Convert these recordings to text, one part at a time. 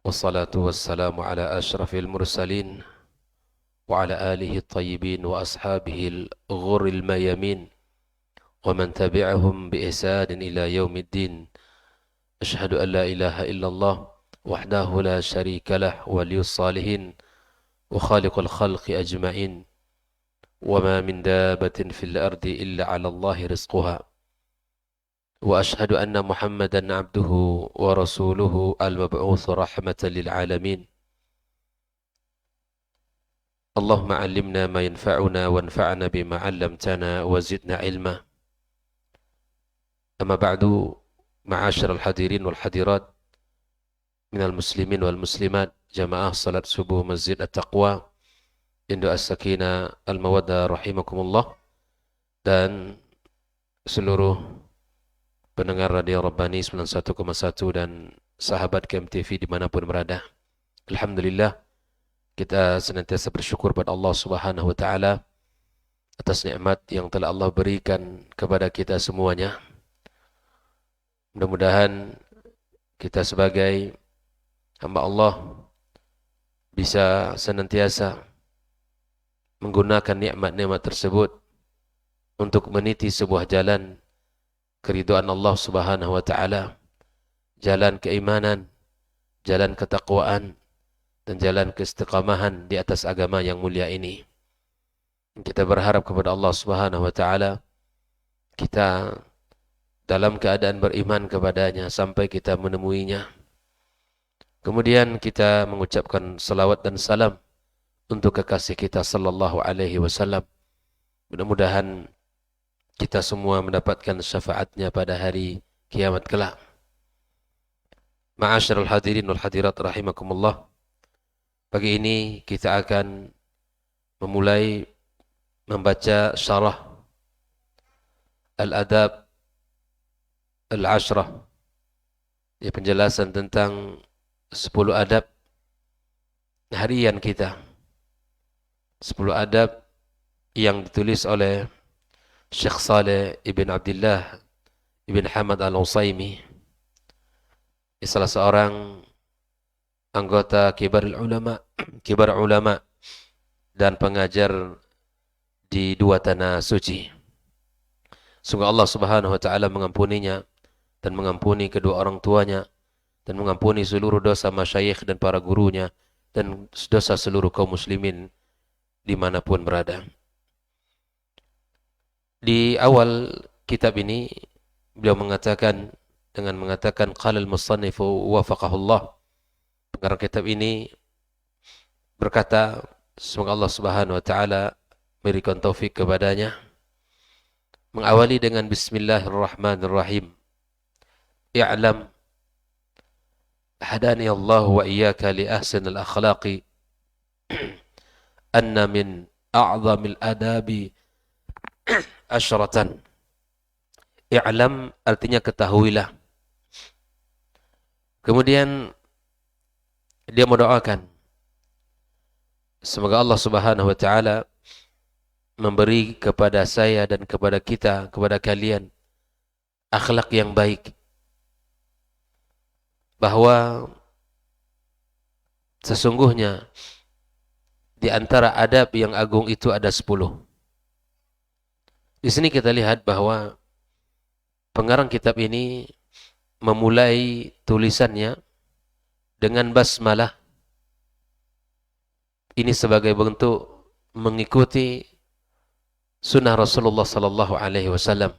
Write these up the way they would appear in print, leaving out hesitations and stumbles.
والصلاة والسلام على أشرف المرسلين وعلى آله الطيبين وأصحابه الغر الميامين ومن تبعهم بإحسان إلى يوم الدين. أشهد أن لا إله إلا الله وحده لا شريك له ولي الصالحين وخالق الخلق أجمعين وما من دابة في الأرض إلا على الله رزقها وأشهد أن محمدا عبده ورسوله المبعوث رحمة للعالمين. اللهم علمنا ما ينفعنا وانفعنا بما علمتنا وزدنا علما. أما بعد، معاشر الحاضرين والحاضرات من المسلمين والمسلمات جماعة صلاة subuh Masjid At-Taqwa Indo As-Sakinah Al-Mawaddah rahimakumullah, dan seluruh pendengar Radio Rabbani 91,1 dan sahabat KMTV dimanapun berada. Alhamdulillah, kita senantiasa bersyukur pada Allah Subhanahu wa Ta'ala atas nikmat yang telah Allah berikan kepada kita semuanya. Mudah-mudahan kita sebagai hamba Allah bisa senantiasa menggunakan nikmat-nikmat tersebut untuk meniti sebuah jalan keridhaan Allah Subhanahu wa Ta'ala, jalan keimanan, jalan ketakwaan, dan jalan keistiqamahan di atas agama yang mulia ini. Kita berharap kepada Allah Subhanahu wa Ta'ala kita dalam keadaan beriman kepadanya sampai kita menemuinya. Kemudian kita mengucapkan salawat dan salam untuk kekasih kita sallallahu alaihi wasallam. Mudah-mudahan kita semua mendapatkan syafaatnya pada hari kiamat kelak. Ma'asyiral hadirin wal hadirat rahimakumullah. Pagi ini kita akan memulai membaca syarah Al-Adab Al-Ashrah, ya, penjelasan tentang 10 adab harian kita. 10 adab yang ditulis oleh Syekh Saleh Ibn Abdullah Ibn Hamad Al-Utsaimin, salah seorang anggota kibar ulama dan pengajar di dua tanah suci. Semoga Allah Subhanahu wa Ta'ala mengampuninya dan mengampuni kedua orang tuanya dan mengampuni seluruh dosa masyayikh dan para gurunya dan dosa seluruh kaum muslimin dimanapun berada. Di awal kitab ini beliau mengatakan qala al-musannifu wafaqahullah. Pengarang kitab ini berkata, semoga Allah Subhanahu wa Ta'ala berikan taufik kepadanya, mengawali dengan bismillahirrahmanirrahim. I'lam hadani Allah wa iyyaka li ahsanil akhlaqi anna min a'zamil adabi asyratan. I'lam artinya ketahuilah. Kemudian dia mendoakan semoga Allah Subhanahu wa Ta'ala memberi kepada saya dan kepada kita, kepada kalian, akhlak yang baik, bahwa sesungguhnya di antara adab yang agung itu ada 10. Di sini kita lihat bahwa pengarang kitab ini memulai tulisannya dengan basmalah. Ini sebagai bentuk mengikuti sunnah Rasulullah sallallahu alaihi wasallam,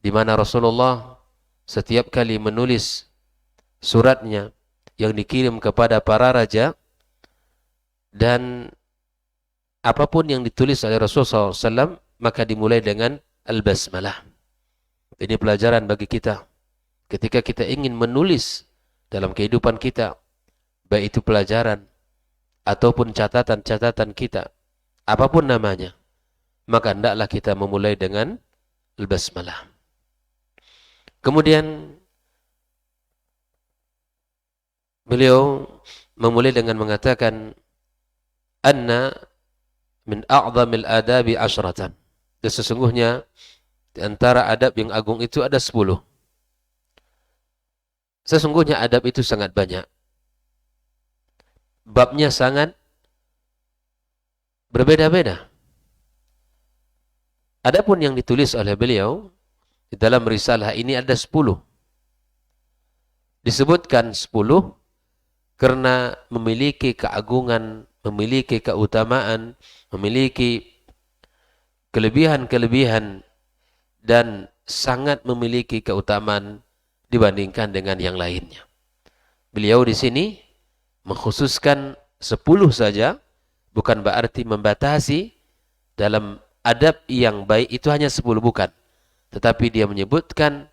di mana Rasulullah setiap kali menulis suratnya yang dikirim kepada para raja, dan apapun yang ditulis oleh Rasulullah SAW, maka dimulai dengan al-basmalah. Ini pelajaran bagi kita ketika kita ingin menulis dalam kehidupan kita, baik itu pelajaran ataupun catatan-catatan kita, apapun namanya, maka hendaklah kita memulai dengan al-basmalah. Kemudian beliau memulai dengan mengatakan anna min a'zamil adabi asyratan. Dan sesungguhnya di antara adab yang agung itu ada 10. Sesungguhnya adab itu sangat banyak. babnya sangat berbeda-beda. Adapun yang ditulis oleh beliau di dalam risalah ini ada 10. Disebutkan 10 karena memiliki keagungan, memiliki keutamaan, memiliki kelebihan-kelebihan dan sangat memiliki keutamaan dibandingkan dengan yang lainnya. Beliau di sini mengkhususkan 10 saja, bukan berarti membatasi dalam adab yang baik itu hanya 10, bukan. Tetapi dia menyebutkan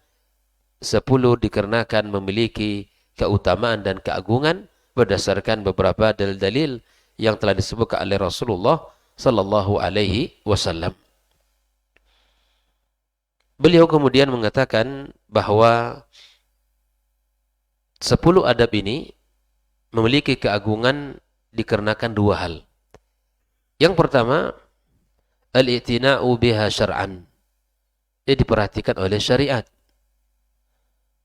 10 dikarenakan memiliki keutamaan dan keagungan berdasarkan beberapa dalil-dalil yang telah disebutkan oleh Rasulullah sallallahu alaihi wasallam. Beliau kemudian mengatakan bahwa 10 adab ini memiliki keagungan dikarenakan 2 hal. Yang pertama, al-i'tina'u biha syar'an. Dia diperhatikan oleh syariat.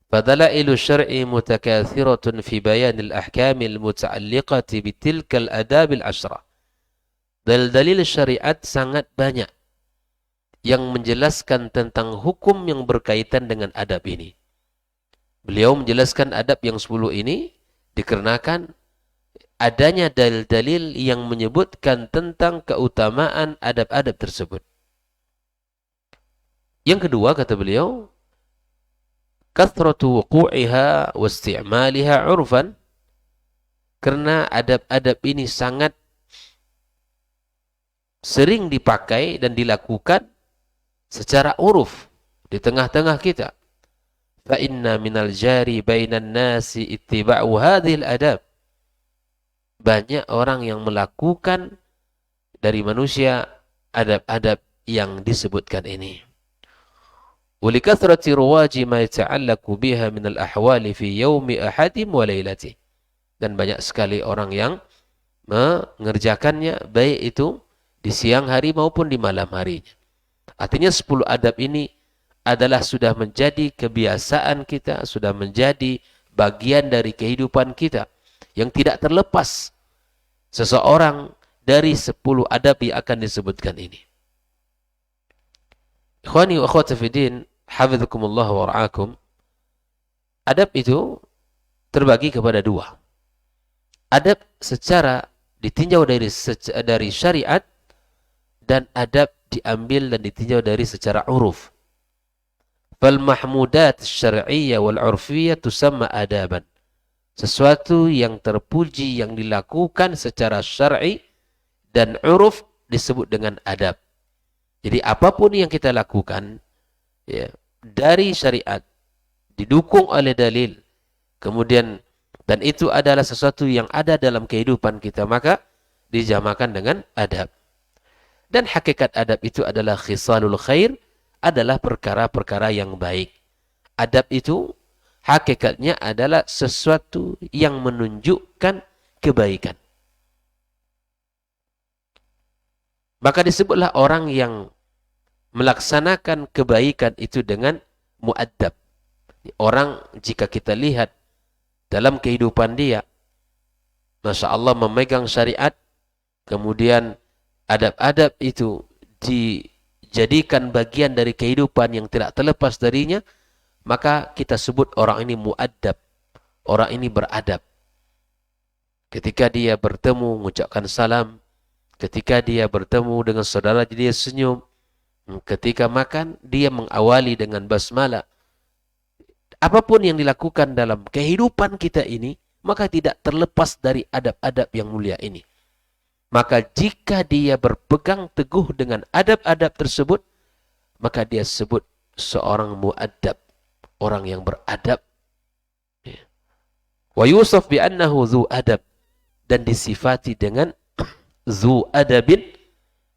Fadalailu syar'i mutakathiratun fi bayanil ahkamil muta'alliqati bitilkal adabil asyrah. Dalil-dalil syariat sangat banyak yang menjelaskan tentang hukum yang berkaitan dengan adab ini. Beliau menjelaskan adab yang 10 ini dikarenakan adanya dalil-dalil yang menyebutkan tentang keutamaan adab-adab tersebut. Yang kedua, kata beliau, kathratu wuqu'iha wa isti'maliha 'urfan, karena adab-adab ini sangat sering dipakai dan dilakukan secara uruf di tengah-tengah kita. Fa inna minal jari bainan nasi ittiba'u hadhil adab. Banyak orang yang melakukan dari manusia adab-adab yang disebutkan ini. Walikathrati ruwaji ma yata'allaku biha minal ahwali fi yaumi ahadim wa lailati. Dan banyak sekali orang yang mengerjakannya, baik itu di siang hari maupun di malam harinya. Artinya 10 adab ini adalah sudah menjadi kebiasaan kita, sudah menjadi bagian dari kehidupan kita yang tidak terlepas seseorang dari 10 adab yang akan disebutkan ini. Ikhwani wa akhwati fiddin, hafizakumullah wa ra'akum. Adab itu terbagi kepada 2. Adab secara ditinjau dari syariat, dan adab diambil dan ditinjau dari secara uruf. Fal mahmudat syar'iyyah wal 'urfiyyah tusamma adaban. Sesuatu yang terpuji yang dilakukan secara syar'i dan uruf disebut dengan adab. Jadi apapun yang kita lakukan ya, dari syariat didukung oleh dalil, kemudian dan itu adalah sesuatu yang ada dalam kehidupan kita, maka dijamakan dengan adab. Dan hakikat adab itu adalah khisalul khair, adalah perkara-perkara yang baik. Adab itu hakikatnya adalah sesuatu yang menunjukkan kebaikan. Maka disebutlah orang yang melaksanakan kebaikan itu dengan mu'addab. Orang jika kita lihat dalam kehidupan dia, Masya Allah memegang syariat, kemudian adab-adab itu dijadikan bagian dari kehidupan yang tidak terlepas darinya, maka kita sebut orang ini mu'addab. Orang ini beradab. Ketika dia bertemu, mengucapkan salam. Ketika dia bertemu dengan saudara, dia senyum. Ketika makan, dia mengawali dengan basmalah. Apapun yang dilakukan dalam kehidupan kita ini, maka tidak terlepas dari adab-adab yang mulia ini. Maka jika dia berpegang teguh dengan adab-adab tersebut, maka dia sebut seorang mu'addab, orang yang beradab. Wa yusaf bi annahu dzu adab, dan disifati dengan dzu adabin,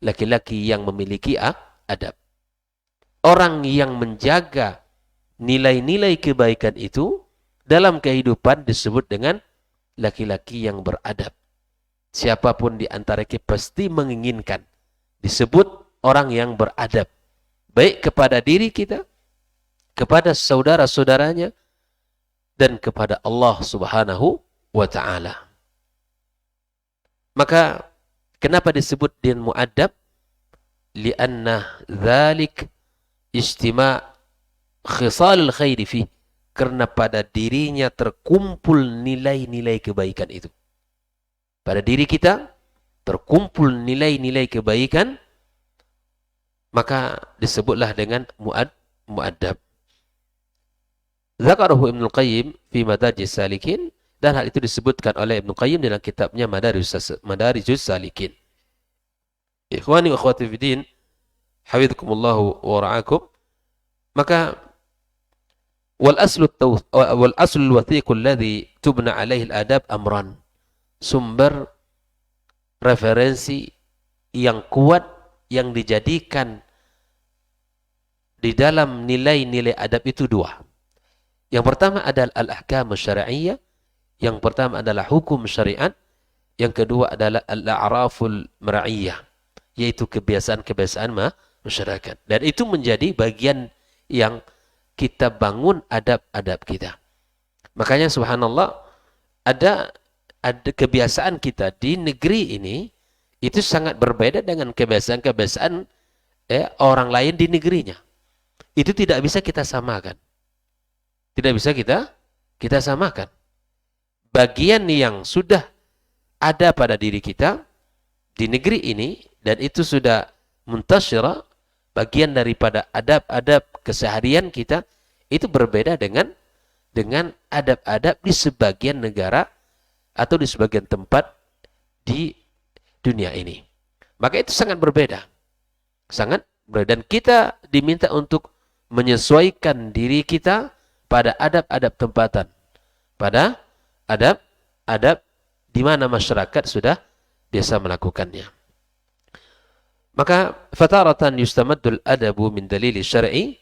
laki-laki yang memiliki adab. Orang yang menjaga nilai-nilai kebaikan itu dalam kehidupan disebut dengan laki-laki yang beradab. Siapapun di antara kita pasti menginginkan disebut orang yang beradab. Baik kepada diri kita, kepada saudara-saudaranya, dan kepada Allah Subhanahu wa ta'ala. Maka kenapa disebut din mu'addab? Lianna dzalik istima' khisalul khairi fi. Karena pada dirinya terkumpul nilai-nilai kebaikan itu. Pada diri kita terkumpul nilai-nilai kebaikan, maka disebutlah dengan mu'addab. Zakarahu Ibnu Qayyim fi Madarijus Salikin, dan hal itu disebutkan oleh Ibnu Qayyim dalam kitabnya Madarijus Salikin. Ikhwani wa akhwati fiddin, hafidhakumullah wa ra'akum. Maka wal aslu al-wathiq alladhi tubna alaihi al-adab amran. Sumber referensi yang kuat yang dijadikan di dalam nilai-nilai adab itu dua. Yang pertama adalah al-ahkam syar'iyyah, yang pertama adalah hukum syariat, yang kedua adalah al-a'raful mar'iyyah, yaitu kebiasaan-kebiasaan masyarakat. Dan itu menjadi bagian yang kita bangun adab-adab kita. Makanya subhanallah, ada kebiasaan kita di negeri ini itu sangat berbeda dengan kebiasaan-kebiasaan orang lain di negerinya. Itu tidak bisa kita samakan. Tidak bisa kita samakan. Bagian yang sudah ada pada diri kita di negeri ini, dan itu sudah muntasyirah, bagian daripada adab-adab keseharian kita, itu berbeda dengan adab-adab di sebagian negara atau di sebagian tempat di dunia ini. Maka itu sangat berbeda. Sangat berbeda. Dan kita diminta untuk menyesuaikan diri kita pada adab-adab tempatan, pada adab-adab di mana masyarakat sudah biasa melakukannya. Maka fataratan yustamaddul adabu min dalili syar'i,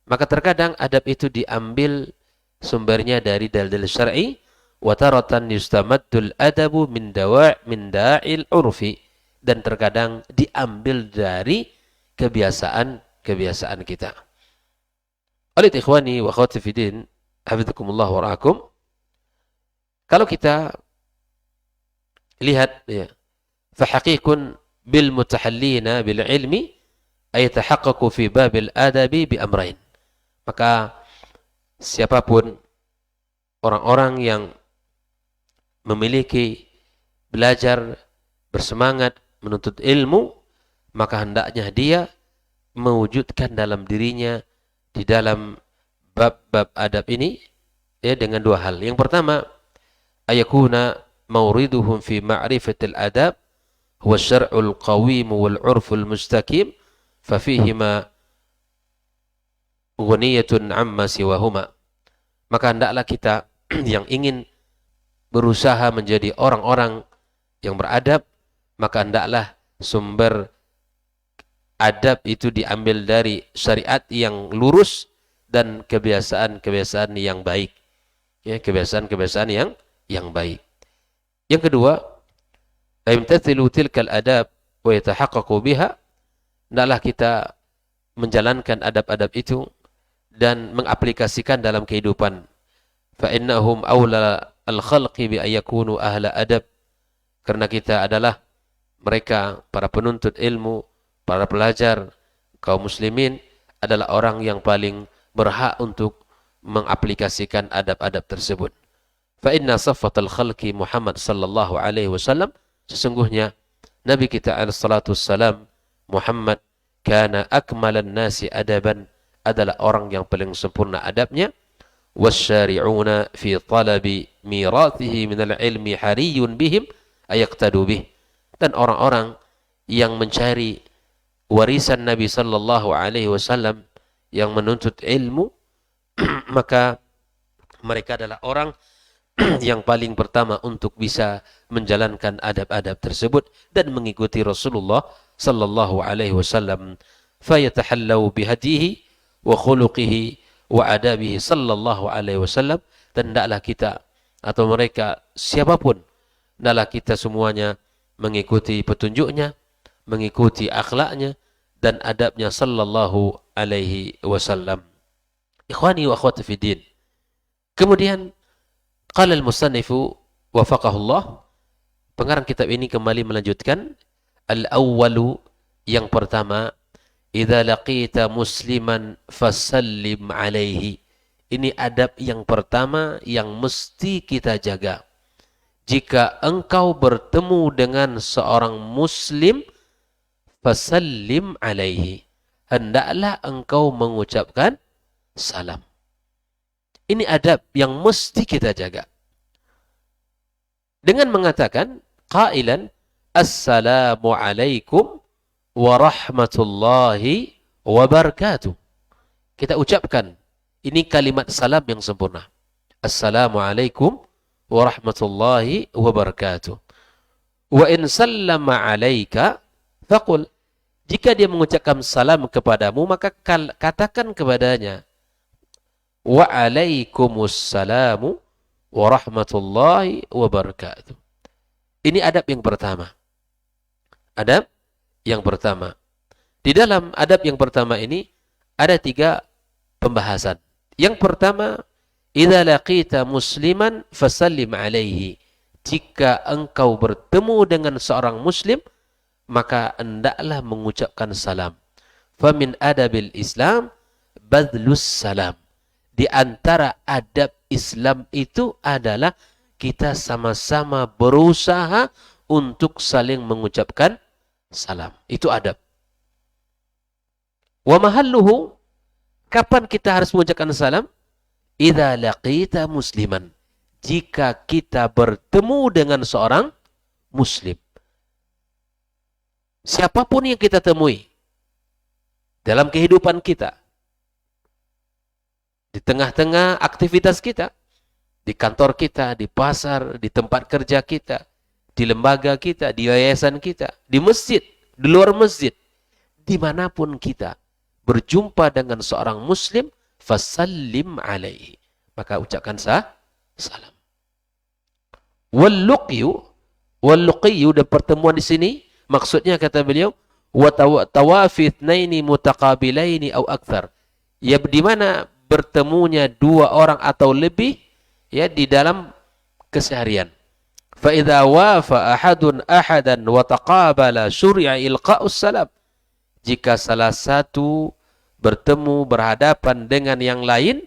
maka terkadang adab itu diambil sumbernya dari dalil syar'i, wa taratan yustamaddul adabu min da'il urfi, dan terkadang diambil dari kebiasaan kita. Oleh ikhwani wa akhwati fiddin, hafizakumullah wa ra'akum. Kalau kita lihat ya, fa haqiqun bil mutahallina bil ilmi ay tahaqqaqu fi babil adabi bi amrain. Maka siapapun orang-orang yang memiliki belajar, bersemangat menuntut ilmu, maka hendaknya dia mewujudkan dalam dirinya di dalam bab-bab adab ini dengan dua hal. Yang pertama, ayakuna mawriduhum fi ma'rifatil adab huwa syar'ul qawim wal 'urful mustaqim fa fihima ghaniyatun 'amma siwahuma. Maka hendaklah kita yang ingin berusaha menjadi orang-orang yang beradab, maka hendaklah sumber adab itu diambil dari syariat yang lurus dan kebiasaan-kebiasaan yang baik. Ya, kebiasaan-kebiasaan yang baik. Yang kedua, imtathilu tilkal adab wa yatahaqqaqu biha. Hendaklah kita menjalankan adab-adab itu dan mengaplikasikan dalam kehidupan. Fa innahum aula al-khalqi bi ayakunu ahla adab. Karena kita adalah mereka para penuntut ilmu, para pelajar, kaum muslimin adalah orang yang paling berhak untuk mengaplikasikan adab-adab tersebut. Fa inna saffatal khalqi Muhammad sallallahu alaihi wasallam, sesungguhnya Nabi kita alaihi salatu wassalam Muhammad, kana akmalan nasi adaban, adalah orang yang paling sempurna adabnya. Wasyari'una fi talabi mirathihi minal ilmi hariyun bihim ayaktadu bih. Dan orang-orang yang mencari warisan Nabi sallallahu alaihi wasallam yang menuntut ilmu, maka mereka adalah orang yang paling pertama untuk bisa menjalankan adab-adab tersebut dan mengikuti Rasulullah sallallahu alaihi wasallam. Fayatahallau bihadihi wa khuluqihi wa adabihi sallallahu alaihi wasallam. Dan hendaklah kita atau mereka siapapun, hendaklah kita semuanya mengikuti petunjuknya, mengikuti akhlaknya dan adabnya sallallahu alaihi wasallam. Ikhwani wa akhwati fiddin. Kemudian qala al-musannifu wafaqahullah, Pengarang kitab ini kembali melanjutkan, al-awwalu, yang pertama, idza laqita musliman fasallim alaihi. Ini adab yang pertama yang mesti kita jaga. Jika engkau bertemu dengan seorang muslim, fasallim alaihi, hendaklah engkau mengucapkan salam. Ini adab yang mesti kita jaga. Dengan mengatakan, qailan, assalamu alaikum warahmatullahi wabarakatuh. Kita ucapkan, ini kalimat salam yang sempurna. Assalamualaikum warahmatullahi wabarakatuh. Wa in sallama alaika faqul. Jika dia mengucapkan salam kepadamu, maka katakan kepadanya, wa alaikumussalamu warahmatullahi wabarakatuh. Ini adab yang pertama. Adab yang pertama. Di dalam adab yang pertama ini ada 3 pembahasan. Yang pertama, idza laqita musliman fasallim alaihi. Jika engkau bertemu dengan seorang muslim, maka hendaklah mengucapkan salam. Famin adabil Islam badlus salam. Di antara adab Islam itu adalah kita sama-sama berusaha untuk saling mengucapkan salam. Itu adab. Wa mahalluhu, kapan kita harus mengucapkan salam? Idza laqita musliman. Jika kita bertemu dengan seorang muslim. Siapapun yang kita temui dalam kehidupan kita, di tengah-tengah aktivitas kita, di kantor kita, di pasar, di tempat kerja kita, di lembaga kita, di yayasan kita, di masjid, di luar masjid, dimanapun kita berjumpa dengan seorang muslim, fasallim alaihi, maka ucapkan salam. Walluqiyu, dan pertemuan di sini maksudnya kata beliau, wa tawafi itsnaini mutaqabilaini aw akthar, ya di mana bertemunya 2 orang atau lebih, ya di dalam keseharian. Fa idza wafa ahadun ahadan wa taqabala syuri'a ilqa'us salam. Jika salah satu bertemu berhadapan dengan yang lain,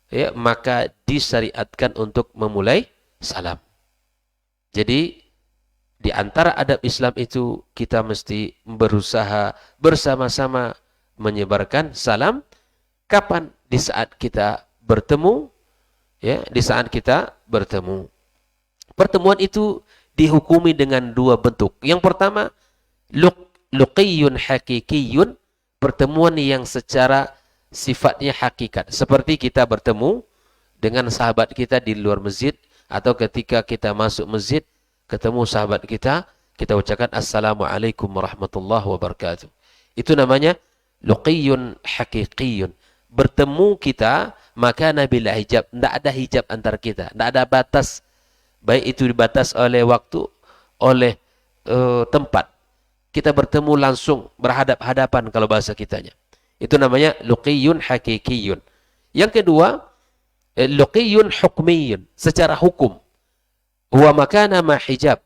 ya, maka disyariatkan untuk memulai salam. Jadi di antara adab Islam itu kita mesti berusaha bersama-sama menyebarkan salam. Kapan? Di saat kita bertemu, ya, di saat kita bertemu. Pertemuan itu dihukumi dengan 2 bentuk. Yang pertama, luqiyun hakikiyun, pertemuan yang secara sifatnya hakikat. Seperti kita bertemu dengan sahabat kita di luar masjid, atau ketika kita masuk masjid, ketemu sahabat kita, kita ucapkan assalamualaikum warahmatullahi wabarakatuh. Itu namanya luqiyun hakikiyun. Bertemu kita, maka bila hijab, tidak ada hijab antar kita, tidak ada batas, baik itu dibatas oleh waktu, oleh tempat. Kita bertemu langsung, berhadap-hadapan kalau bahasa kitanya. Itu namanya luqiyun hakikiyun. Yang kedua, luqiyun hukmiyun, secara hukum. Huwa makana ma hijab.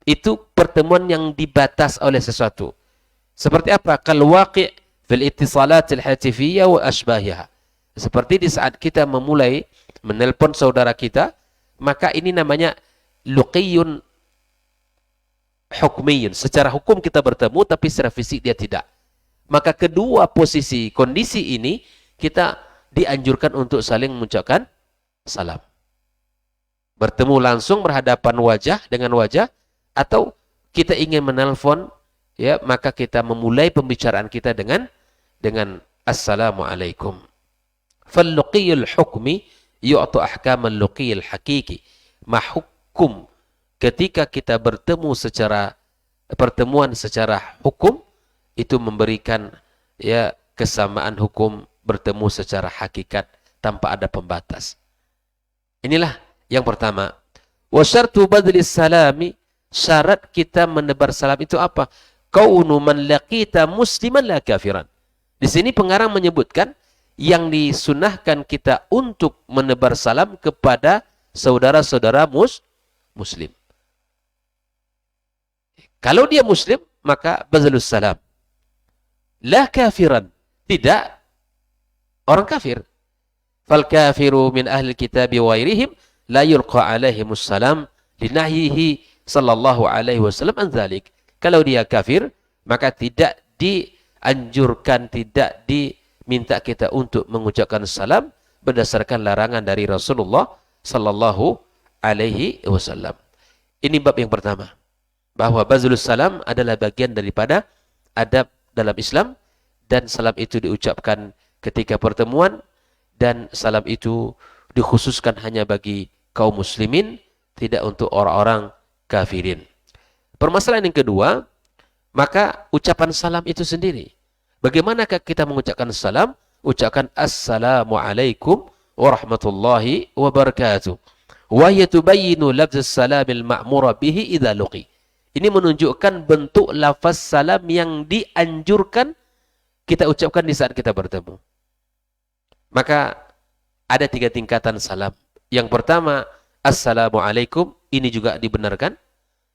Itu pertemuan yang dibatas oleh sesuatu. Seperti apa? Kal waqi' fil ittisalat al-hatifiyah wa asbahiha. Seperti di saat kita memulai menelpon saudara kita, maka ini namanya luqiyun hukmiyun. Secara hukum kita bertemu, tapi secara fisik dia tidak. Maka kedua posisi, kondisi ini, kita dianjurkan untuk saling mengucapkan salam. Bertemu langsung berhadapan wajah dengan wajah, atau kita ingin menelpon, ya, maka kita memulai pembicaraan kita dengan assalamualaikum. Fal-luqiyul hukmi yu'tu ahkamal luqiyil hakiki. Mahkum, ketika kita bertemu secara pertemuan secara hukum, itu memberikan, ya, kesamaan hukum bertemu secara hakikat tanpa ada pembatas. Inilah yang pertama. Wa syartu badlis salami, syarat kita menebar salam itu apa? Kaunu man laqita musliman la kafiran. Di sini pengarang menyebutkan yang disunahkan kita untuk menebar salam kepada saudara-saudara muslim. Kalau dia muslim, maka bazlus salam. La kafiran, tidak orang kafir. Fal kafiru min ahli kitab wa ghairihim la yulqa alaihimus salam linahyihi sallallahu alaihi wasallam an dzalik. Kalau dia kafir, maka tidak dianjurkan, tidak diminta kita untuk mengucapkan salam berdasarkan larangan dari Rasulullah sallallahu alaihi wasallam. Ini bab yang pertama, bahwa bazlus salam adalah bagian daripada adab dalam Islam, dan salam itu diucapkan ketika pertemuan, dan salam itu dikhususkan hanya bagi kaum muslimin, tidak untuk orang-orang kafirin. Permasalahan yang kedua, maka ucapan salam itu sendiri. Bagaimanakah kita mengucapkan salam? Ucapkan Assalamualaikum warahmatullahi wabarakatuh. Wa yatubayyinu lafz salamil ma'mura bihi idza luqi. Ini menunjukkan bentuk lafaz salam yang dianjurkan kita ucapkan di saat kita bertemu. Maka ada 3 tingkatan salam. Yang pertama, Assalamualaikum, ini juga dibenarkan.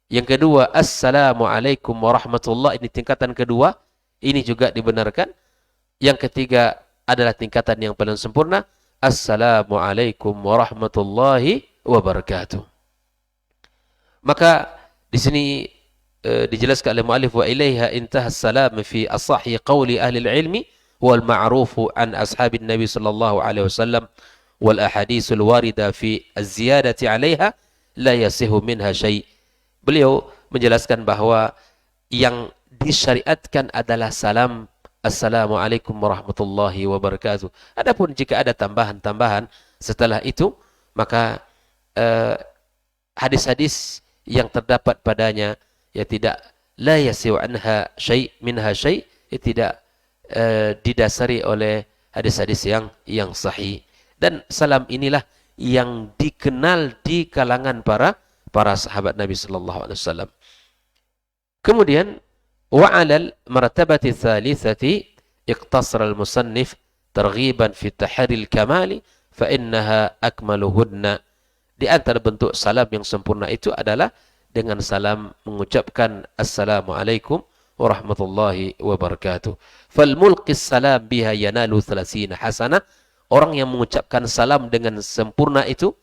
Yang kedua, Assalamualaikum warahmatullahi, ini tingkatan kedua, ini juga dibenarkan. Yang ketiga adalah tingkatan yang paling sempurna, Assalamualaikum warahmatullahi wabarakatuh. Maka di sini dijelaskan oleh muallif, wa ilaiha intaha salam fi asahhi qawli ahli ilmi wal ma'rufu an ashabin nabi sallallahu alaihi wasallam wal ahaditsul warida fi az-ziyadati 'alaiha la yasihu minha syai'. Beliau menjelaskan bahwa yang disyariatkan adalah salam Assalamualaikum warahmatullahi wabarakatuh. Adapun jika ada tambahan-tambahan setelah itu, maka hadis-hadis yang terdapat padanya ya tidak la yasiu anha syai' minha syai', tidak didasari oleh hadis-hadis yang sahih. Dan salam inilah yang dikenal di kalangan para sahabat Nabi sallallahu alaihi wasallam. Kemudian wa 'alal martabati tsalitsati iqtasara al-musannif targhiban fi tahril kamali fa innaha akmaluhunna. Di antara bentuk salam yang sempurna itu adalah dengan salam mengucapkan Assalamualaikum warahmatullahi wabarakatuh. Fal mulqis salam biha yanalu 30 hasanah. Orang yang mengucapkan salam dengan sempurna itu,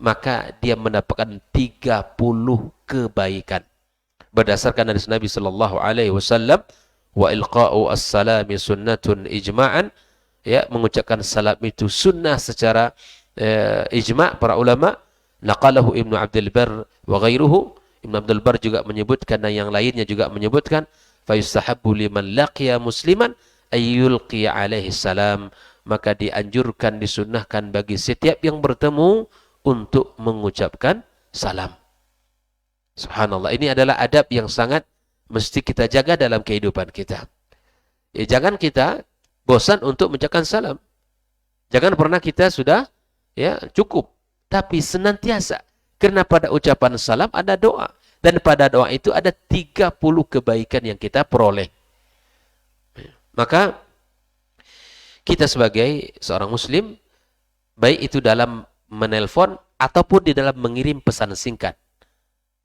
maka dia mendapatkan 30 kebaikan. Berdasarkan hadis Nabi sallallahu alaihi wasallam, wa ilqa'u as-salami sunnatun ijma'an, ya, mengucapkan salam itu sunnah secara ijma' para ulama. Naqalahu Ibnu Abdul Barr wa ghairuhu. Ibnu Abdul Barr juga menyebutkan dan yang lainnya juga menyebutkan, fa yustahabbu liman laqiya musliman ayyulqi alaihi salam, maka dianjurkan, disunnahkan bagi setiap yang bertemu untuk mengucapkan salam. Subhanallah, ini adalah adab yang sangat mesti kita jaga dalam kehidupan kita. Ya, jangan kita bosan untuk mengucapkan salam. Jangan pernah kita sudah ya cukup, tapi senantiasa. Karena pada ucapan salam ada doa, dan pada doa itu ada 30 kebaikan yang kita peroleh. Maka kita sebagai seorang muslim, baik itu dalam menelpon ataupun di dalam mengirim pesan singkat,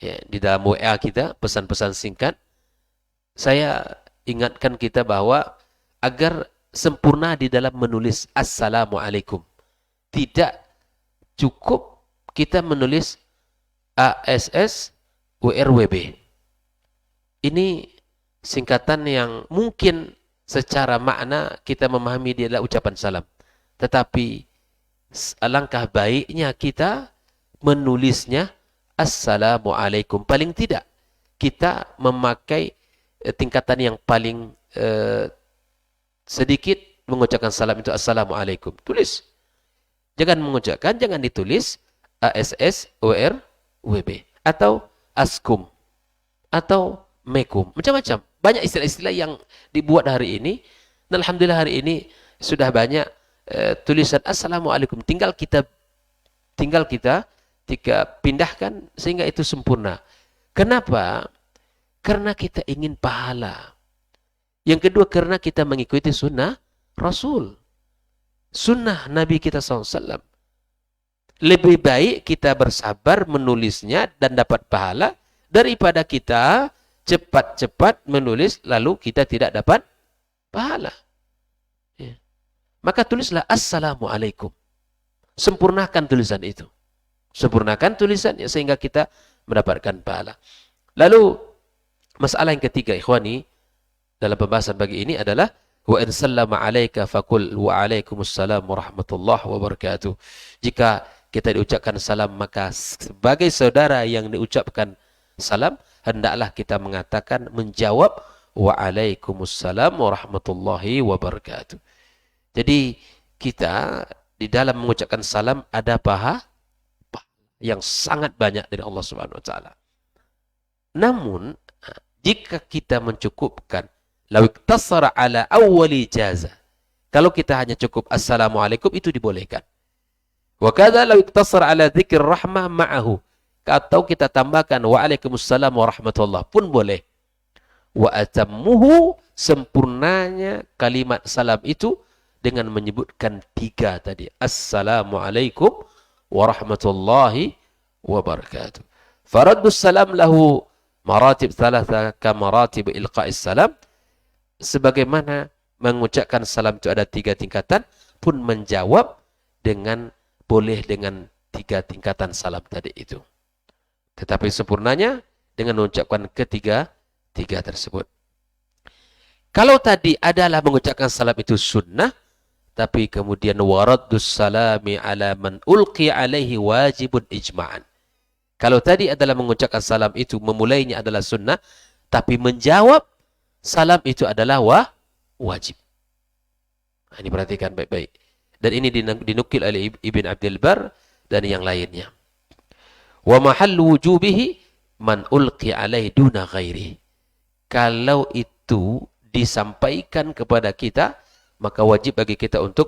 ya, di dalam WA kita, pesan-pesan singkat, saya ingatkan kita bahwa agar sempurna di dalam menulis Assalamualaikum. Tidak cukup kita menulis ASS WRWB. Ini singkatan yang mungkin secara makna kita memahami dia adalah ucapan salam. Tetapi alangkah baiknya kita menulisnya Assalamualaikum. Paling tidak kita memakai tingkatan yang paling sedikit mengucapkan salam itu Assalamualaikum. Tulis. Jangan mengucapkan, jangan ditulis ASS WRWB atau Askum atau Mekum. Macam-macam. Banyak istilah-istilah yang dibuat hari ini. Dan alhamdulillah hari ini sudah banyak tulisan Assalamualaikum. Tinggal kita pindahkan sehingga itu sempurna. Kenapa? Karena kita ingin pahala. Yang kedua, karena kita mengikuti sunnah Rasul. Sunnah Nabi kita SAW. Lebih baik kita bersabar menulisnya dan dapat pahala daripada kita cepat-cepat menulis lalu kita tidak dapat pahala. Ya. Maka tulislah Assalamualaikum. Sempurnakan tulisan itu. Sempurnakan tulisannya sehingga kita mendapatkan pahala. Lalu masalah yang ketiga ikhwani dalam pembahasan pagi ini adalah wa in sallama alaika faqul wa alaikumussalam warahmatullahi wabarakatuh. Jika kita diucapkan salam maka sebagai saudara yang diucapkan salam hendaklah kita mengatakan menjawab wa alaikumussalam warahmatullahi wabarakatuh. Jadi kita di dalam mengucapkan salam ada pahala yang sangat banyak dari Allah Subhanahu wa taala. Namun jika kita mencukupkan law iktasara ala awwali jaza. Kalau kita hanya cukup assalamualaikum itu dibolehkan. Wa kadza law iktasara ala dzikir rahmah ma'ahu. Atau kita tambahkan waalaikumsalam warahmatullah pun boleh. Wa atammuhu sempurnanya kalimat salam itu dengan menyebutkan 3 tadi. Assalamualaikum warahmatullahi wabarakatuh. Faraddus salam lahu maratib thalatha ka maratib ilqa'is salam. Sebagaimana mengucapkan salam itu ada 3 tingkatan, pun menjawab dengan boleh dengan 3 tingkatan salam tadi itu. Tetapi sempurnanya dengan mengucapkan ketiga tersebut. Kalau tadi adalah mengucapkan salam itu sunnah, tapi kemudian waraddus salami ala man ulqi alaihi wajibun ijma'an. Kalau tadi adalah mengucapkan salam itu memulainya adalah sunnah, tapi menjawab salam itu adalah wajib. Ini perhatikan baik-baik. Dan ini dinukil oleh Ibn Abdul Bar dan yang lainnya. Wa mahallu wujubihi man ulqi alaihi duna ghairi. Kalau itu disampaikan kepada kita, maka wajib bagi kita untuk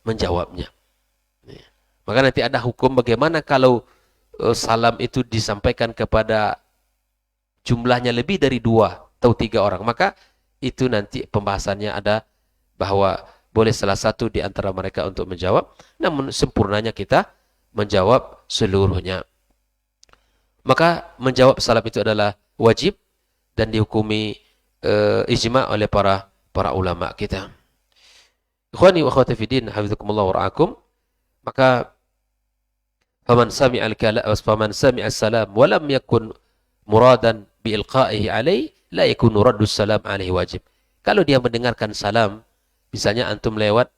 menjawabnya. Maka nanti ada hukum bagaimana kalau salam itu disampaikan kepada jumlahnya lebih dari 2 atau 3 orang. Maka itu nanti pembahasannya ada bahwa boleh salah satu di antara mereka untuk menjawab. Namun sempurnanya kita menjawab seluruhnya. Maka menjawab salam itu adalah wajib dan dihukumi ijma' oleh para ulama kita. Ikhwani wa akhwati fi din, hafizakumullah wa ra'akum. Maka faman sami'a as-salam wa lam yakun muradan bi ilqa'ihi alaihi la yakunu raddus salam alaihi wajib. Kalau dia mendengarkan salam, misalnya antum lewat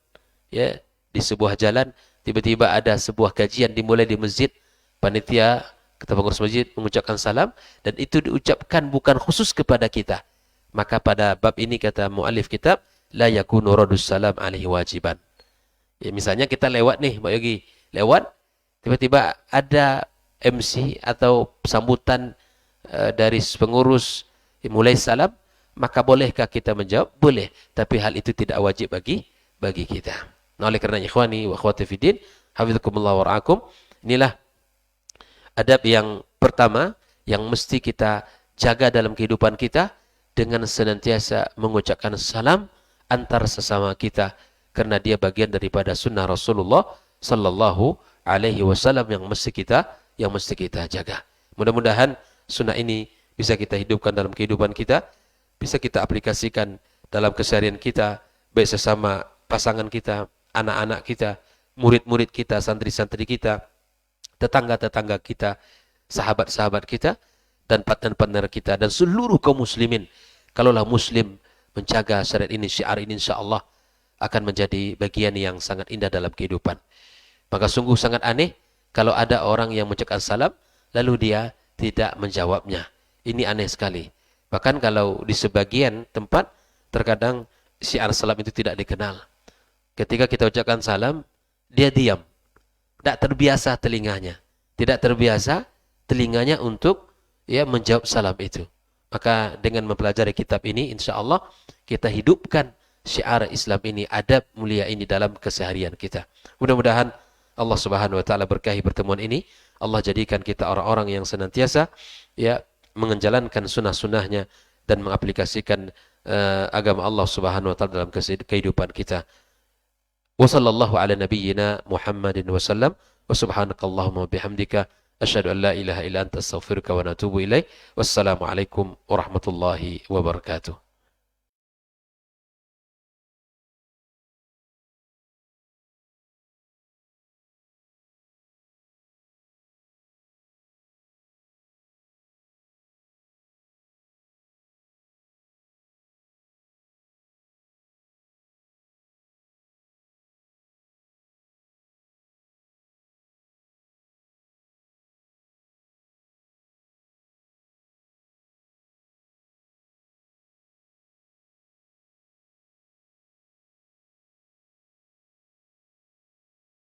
ya di sebuah jalan, tiba-tiba ada sebuah kajian dimulai di masjid, panitia kata pengurus masjid mengucapkan salam dan itu diucapkan bukan khusus kepada kita. Maka pada bab ini kata muallif kitab la yakunu raddus salam alaihi wajiban. Ya, misalnya kita lewat nih, Mbak Yogi, lewat tiba-tiba ada MC atau sambutan dari pengurus mulai salam, maka bolehkah kita menjawab? Boleh, tapi hal itu tidak wajib bagi kita. Nah, oleh kerana ikhwani wa akhwati fiddin, hafizakumullah wa ra'akum, inilah adab yang pertama yang mesti kita jaga dalam kehidupan kita dengan senantiasa mengucapkan salam antar sesama kita karena dia bagian daripada sunnah Rasulullah sallallahu alaihi wasallam yang mesti kita jaga. Mudah-mudahan sunnah ini bisa kita hidupkan dalam kehidupan kita, bisa kita aplikasikan dalam keseharian kita, baik sesama pasangan kita, anak-anak kita, murid-murid kita, santri-santri kita, tetangga-tetangga kita, sahabat-sahabat kita, dan partner-partner kita, dan seluruh kaum muslimin. Kalaulah muslim menjaga syariat ini, syiar ini, insyaAllah akan menjadi bagian yang sangat indah dalam kehidupan. Maka sungguh sangat aneh kalau ada orang yang mengucapkan salam, lalu dia tidak menjawabnya. Ini aneh sekali. Bahkan kalau di sebagian tempat, terkadang syiar salam itu tidak dikenal. Ketika kita ucapkan salam, dia diam. Tidak terbiasa telinganya. Tidak terbiasa telinganya untuk menjawab salam itu. Maka dengan mempelajari kitab ini, insya Allah kita hidupkan syiar Islam ini, adab mulia ini dalam keseharian kita. Mudah-mudahan Allah Subhanahu wa taala berkahi pertemuan ini. Allah jadikan kita orang-orang yang senantiasa menjalankan sunnah-sunnahnya dan mengaplikasikan agama Allah Subhanahu wa taala dalam kehidupan kita. Wa sallallahu ala nabiyyina Muhammadin wa sallam wa subhanakallahumma wa bihamdika Asyhadu an la ilaha illa anta astaghfiruka wa atubu ilaik. Wassalamualaikum warahmatullahi wabarakatuh.